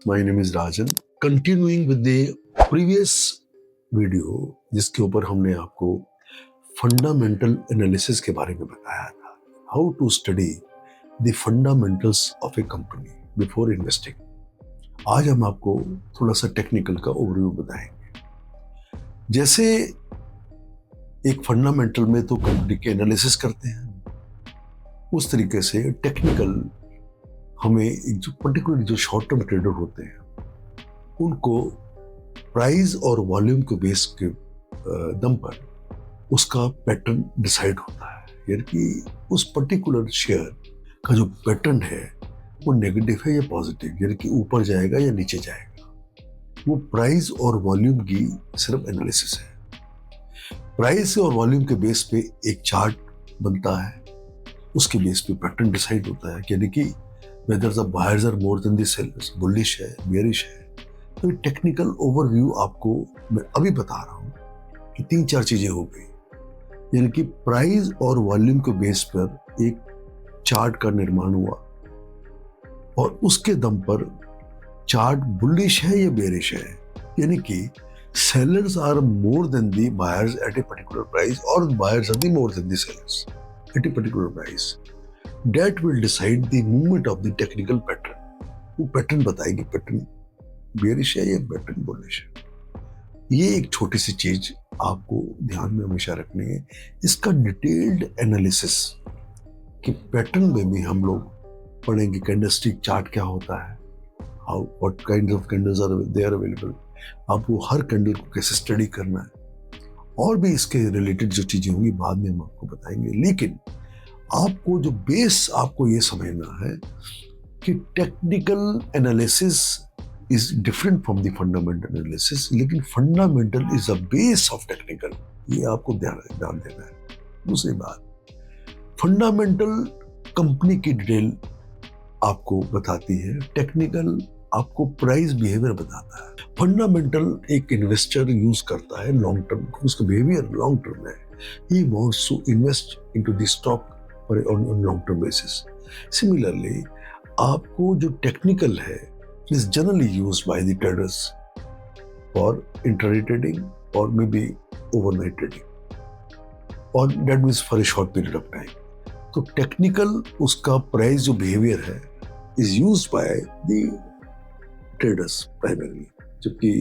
My name is Rajan. Continuing with the previous video जिसके ऊपर हमने आपको फंडामेंटल एनालिसिस के बारे में बताया था, how to study the fundamentals of a company before investing. आज हम आपको थोड़ा सा टेक्निकल का ओवरव्यू बताएंगे। जैसे एक फंडामेंटल में तो कंपनी के एनालिसिस करते हैं, उस तरीके से टेक्निकल हमें एक जो पर्टिकुलर जो शॉर्ट टर्म ट्रेडर होते हैं उनको प्राइस और वॉल्यूम के बेस के दम पर उसका पैटर्न डिसाइड होता है, यानी कि उस पर्टिकुलर शेयर का जो पैटर्न है वो नेगेटिव है या पॉजिटिव, यानी कि ऊपर जाएगा या नीचे जाएगा। वो प्राइस और वॉल्यूम की सिर्फ एनालिसिस है। प्राइस और वॉल्यूम के बेस पे एक चार्ट बनता है, उसके बेस पे पैटर्न डिसाइड होता है, यानी कि whether the buyers are more than the sellers, bullish है, bearish है। तो टेक्निकल ओवरव्यू आपको मैं अभी बता रहा हूँ कि 3-4 चीजें हो गई, यानी कि प्राइस और वॉल्यूम के बेस पर एक चार्ट का निर्माण हुआ और उसके दम पर चार्ट बुलिश है या बेरिश है, यानी कि sellers are more than the buyers at a particular price और buyers are the more than the sellers at a particular price. That will decide the movement of the technical pattern। वो pattern बताएगी pattern bearish है या pattern bullish है। ये एक छोटी सी चीज आपको ध्यान में हमेशा रखनी है। इसका डिटेल्ड एनालिसिस कि पैटर्न में भी हम लोग पढ़ेंगे। कैंडलस्टिक चार्ट क्या होता है, how what kind of candles are there available, आपको हर कैंडल को कैसे स्टडी करना है, और भी इसके रिलेटेड जो चीजें होंगी बाद में हम आपको बताएंगे। लेकिन आपको जो बेस आपको ये समझना है कि technical analysis is different from the fundamental analysis, लेकिन fundamental is a base of technical. ये आपको ध्यान देना है। दूसरी बात, फंडामेंटल कंपनी की डिटेल आपको बताती है, टेक्निकल आपको प्राइस बिहेवियर बताता है। फंडामेंटल एक इन्वेस्टर यूज करता है लॉन्ग टर्म, उसका बिहेवियर लॉन्ग टर्म है। He wants to invest into the stock on long term basis। Similarly, आपको जो टेक्निकल है is generally used by the traders for intraday trading or maybe overnight trading, or that means for a short period of time। तो technical उसका price जो behaviour है is used by the traders primarily, जबकि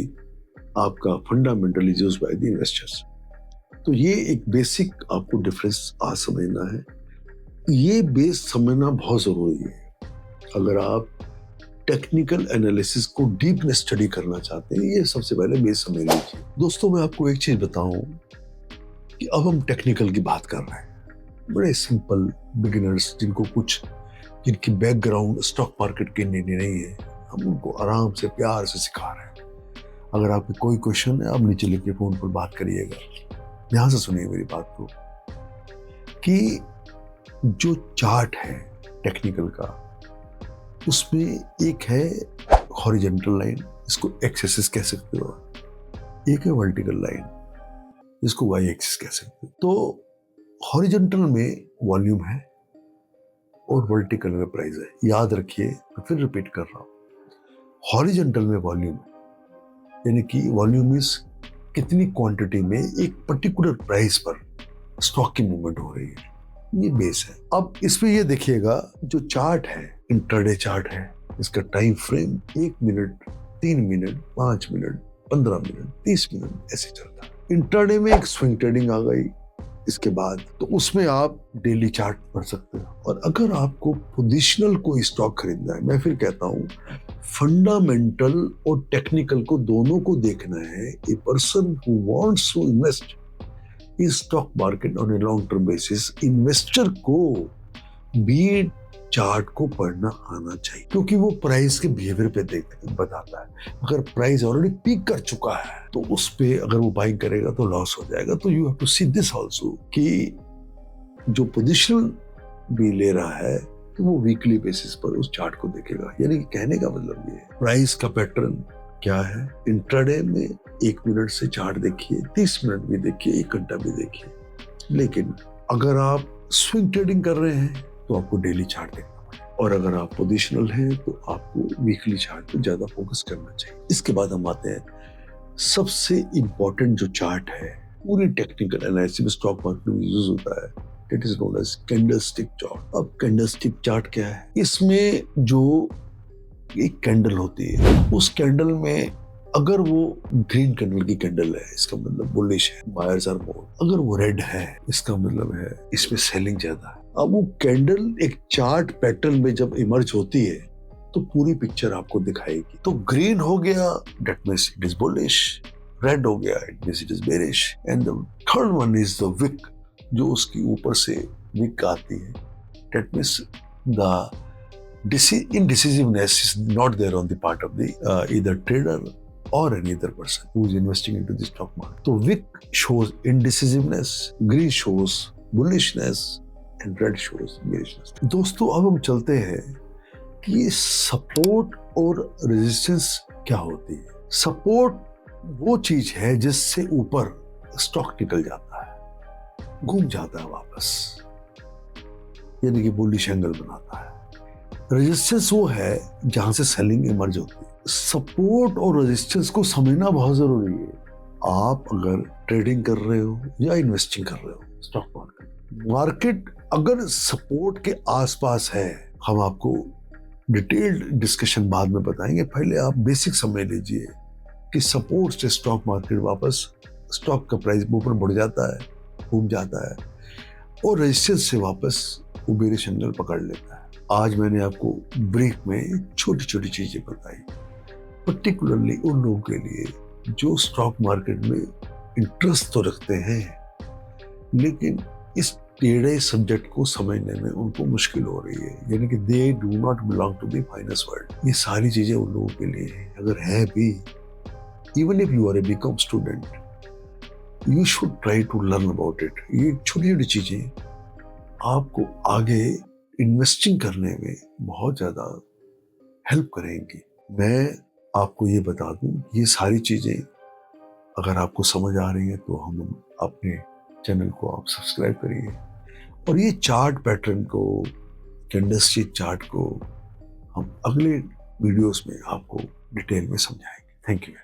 आपका fundamental is used by the investors। तो ये एक basic आपको डिफरेंस आज समझना है। ये बेस समझना बहुत जरूरी है अगर आप टेक्निकल एनालिसिस को डीप में स्टडी करना चाहते हैं। ये सबसे पहले बेस समझ लीजिए। दोस्तों, मैं आपको एक चीज बताऊं कि अब हम टेक्निकल की बात कर रहे हैं। बड़े सिंपल बिगिनर्स जिनकी बैकग्राउंड स्टॉक मार्केट के नहीं है, हम उनको आराम से प्यार से सिखा रहे हैं। अगर आपको कोई क्वेश्चन है, आप नीचे लिख के फोन पर बात करिएगा। ध्यान से सुनिए मेरी बात को कि जो चार्ट है टेक्निकल का, उसमें एक है हॉरिजॉन्टल लाइन, इसको एक्स एक्सिस कह सकते हो, एक है वर्टिकल लाइन, जिसको वाई एक्सिस कह सकते हो। तो हॉरिजॉन्टल में वॉल्यूम है और वर्टिकल में प्राइस है। याद रखिए, मैं फिर रिपीट कर रहा हूं, हॉरिजॉन्टल में वॉल्यूम है, यानी कि वॉल्यूम इज कितनी क्वांटिटी में एक पर्टिकुलर प्राइस पर स्टॉक की मूवमेंट हो रही है, ये बेस है। अब इसमें ये देखिएगा, जो चार्ट है इंट्राडे चार्ट है, इसका time frame 1 minute, 3 minute, 5 minute, 15 minute, 30 minute ऐसे चलता है। इंट्राडे में एक स्विंग ट्रेडिंग आ गई इसके बाद, तो उसमें आप डेली चार्ट पढ़ सकते हैं। और अगर आपको पोजिशनल कोई स्टॉक खरीदना है, मैं फिर कहता हूँ फंडामेंटल और टेक्निकल को दोनों को देखना है। A person who wants to invest in stock market on a long term basis, investor को भी चार्ट को पढ़ना आना चाहिए, क्योंकि वो प्राइस के बिहेवियर पे बताता है। अगर प्राइस ऑलरेडी पीक कर चुका है तो उस पे अगर वो बाइंग करेगा तो लॉस हो जाएगा। तो you have to see this also कि जो पोजीशन भी ले रहा है तो वो वीकली बेसिस पर उस चार्ट को देखेगा। यानी कहने का मतलब ये है, प्राइस का पैटर्न क्या है, इंट्राडे में 1 मिनट से चार्ट देखिए, 30 मिनट भी देखिए, 1 घंटा भी देखिए। लेकिन अगर आप स्विंग ट्रेडिंग कर रहे हैं तो आपको डेली चार्ट देखना पड़ेगा। और अगर आप पोजिशनल हैं तो आपको वीकली चार्ट पर ज्यादा फोकस करना चाहिए। इसके बाद हम आते हैं सबसे इंपॉर्टेंट जो चार्ट है पूरी टेक्निकल एनालिसिस में स्टॉक मार्केट में यूज होता है, it is known as candlestick chart. अब कैंडलस्टिक चार्ट क्या है? इसमें जो एक कैंडल होती है, उस कैंडल में अगर वो ग्रीन कलर की कैंडल है, इसका मतलब बुलिश है, बायर्स आर मोर। अगर वो रेड है, इसका मतलब है इसमें सेलिंग ज्यादा है। अब वो कैंडल एक चार्ट पैटर्न में जब इमर्ज होती है तो पूरी पिक्चर आपको दिखाएगी। तो ग्रीन हो गया, that means it is bullish, red हो गया, it means it is bearish, and the third one is the wick, जो उसकी ऊपर से विक आती है, that means the indecisiveness is not there on the part of the either trader or any other person who is investing into the stock market. So wick shows indecisiveness, green shows bullishness, and red shows bearishness. दोस्तों अब हम चलते हैं कि ये support और resistance क्या होती है। सपोर्ट वो चीज है जिससे ऊपर स्टॉक निकल जाता है, घूम जाता है वापस, यानी कि बुलिश एंगल बनाता है। रेजिस्टेंस वो है जहां से सेलिंग इमर्ज होती है। सपोर्ट और रेजिस्टेंस को समझना बहुत जरूरी है। आप अगर ट्रेडिंग कर रहे हो या इन्वेस्टिंग कर रहे हो स्टॉक मार्केट अगर सपोर्ट के आसपास है, हम आपको डिटेल्ड डिस्कशन बाद में बताएंगे, पहले आप बेसिक समझ लीजिए कि सपोर्ट से स्टॉक मार्केट वापस स्टॉक का प्राइस ऊपर बढ़ जाता है, घूम जाता है, और रेजिस्टेंस से वापस वो बेरिश एंगल पकड़ लेता है। आज मैंने आपको ब्रीफ में छोटी छोटी चीजें बताई, पर्टिकुलरली उन लोगों के लिए जो स्टॉक मार्केट में इंटरेस्ट तो रखते हैं लेकिन इस टेढ़े सब्जेक्ट को समझने में उनको मुश्किल हो रही है, यानी कि they do not belong to the finance world. ये सारी चीजें उन लोगों के लिए है। अगर है भी, even if you are a BCom student, you should try to learn about it. ये छोटी छोटी चीजें आपको आगे इन्वेस्टिंग करने में बहुत ज़्यादा हेल्प करेंगी। मैं आपको ये बता दूं, ये सारी चीज़ें अगर आपको समझ आ रही हैं तो हम अपने चैनल को आप सब्सक्राइब करिए, और ये चार्ट पैटर्न को, कैंडलस्टिक चार्ट को हम अगले वीडियोस में आपको डिटेल में समझाएंगे। Thank you.